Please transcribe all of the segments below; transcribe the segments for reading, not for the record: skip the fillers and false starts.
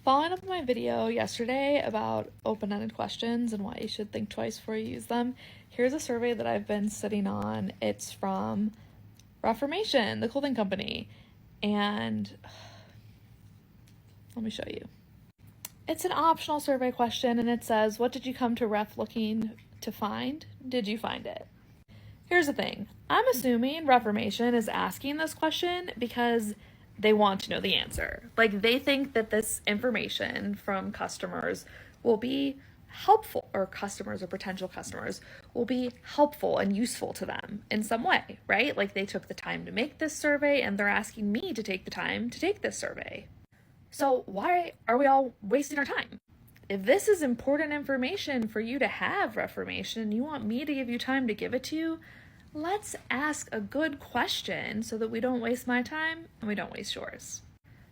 Following up my video yesterday about open-ended questions and why you should think twice before you use them, here's a survey that I've been sitting on. It's from Reformation, the clothing company, and let me show you. It's an optional survey question, and it says, what did you come to Ref looking to find? Did you find it? Here's the thing. I'm assuming Reformation is asking this question because they want to know the answer. Like, they think that this information from customers will be helpful, or customers or potential customers will be helpful and useful to them in some way, right? Like, they took the time to make this survey and they're asking me to take the time to take this survey. So why are we all wasting our time? If this is important information for you to have, Reformation, and you want me to give you time to give it to you, let's ask a good question so that we don't waste my time and we don't waste yours.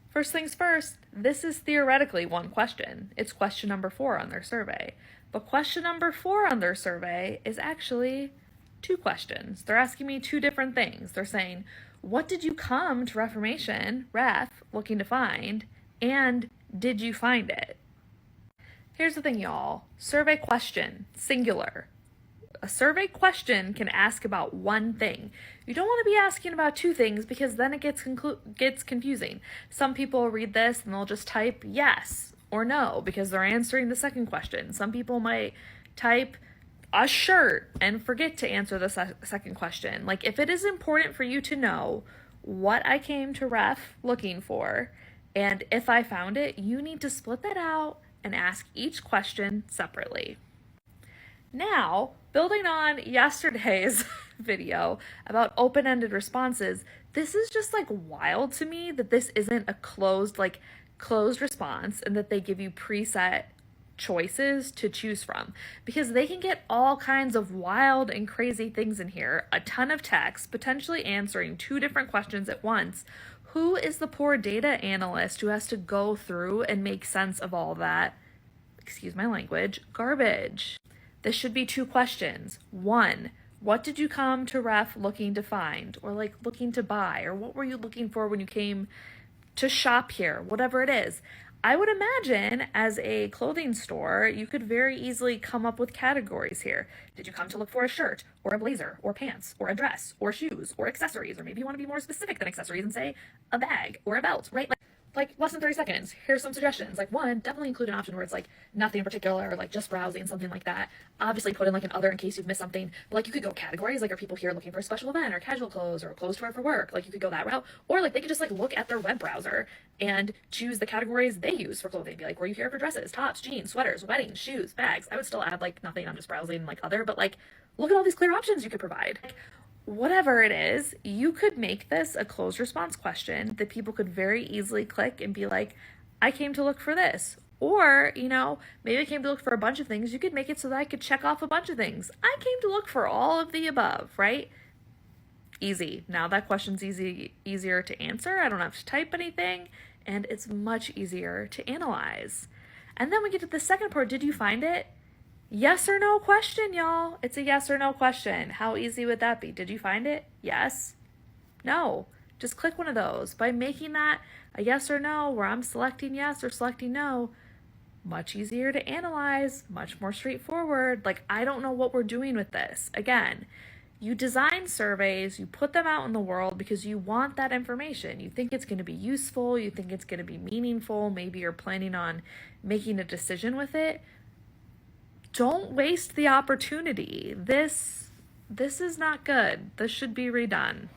First things first, this is theoretically one question. It's question number 4 on their survey. But question number 4 on their survey is actually 2 questions. They're asking me 2 different things. They're saying, what did you come to Reformation, Ref, looking to find, and did you find it? Here's the thing, y'all. Survey question, singular. A survey question can ask about one thing. You don't want to be asking about 2 things because then it gets confusing. Some people read this and they'll just type yes or no because they're answering the second question. Some people might type a shirt and forget to answer the second question. Like, if it is important for you to know what I came to Ref looking for, and if I found it, you need to split that out and ask each question separately. Now, building on yesterday's video about open-ended responses, this is just like wild to me that this isn't a closed response and that they give you preset choices to choose from, because they can get all kinds of wild and crazy things in here. A ton of text, potentially answering 2 different questions at once. Who is the poor data analyst who has to go through and make sense of all that, excuse my language, garbage? This should be 2 questions. 1, what did you come to Ref looking to find, or like looking to buy, or what were you looking for when you came to shop here, whatever it is. I would imagine as a clothing store, you could very easily come up with categories here. Did you come to look for a shirt, or a blazer, or pants, or a dress, or shoes, or accessories, or maybe you want to be more specific than accessories and say a bag or a belt, right? Like less than 30 seconds. Here's some suggestions. Like, 1, definitely include an option where it's like nothing in particular, or like just browsing, something like that. Obviously put in like an other in case you've missed something. But like, you could go categories, like, are people here looking for a special event or casual clothes or clothes to wear for work? Like, you could go that route. Or like, they could just like look at their web browser and choose the categories they use for clothing. Be like, were you here for dresses, tops, jeans, sweaters, weddings, shoes, bags? I would still add like nothing, I'm just browsing like other, but like, look at all these clear options you could provide. Whatever it is, you could make this a closed response question that people could very easily click and be like, I came to look for this. Or, you know, maybe I came to look for a bunch of things. You could make it so that I could check off a bunch of things. I came to look for all of the above, right? Easy. Now that question's easier to answer. I don't have to type anything, and it's much easier to analyze. And then we get to the second part. Did you find it? Yes or no question, y'all. It's a yes or no question. How easy would that be? Did you find it? Yes? No. Just click one of those. By making that a yes or no, where I'm selecting yes or selecting no, much easier to analyze, much more straightforward. Like, I don't know what we're doing with this. Again, you design surveys, you put them out in the world because you want that information. You think it's going to be useful, you think it's going to be meaningful, maybe you're planning on making a decision with it. Don't waste the opportunity. This is not good. This should be redone.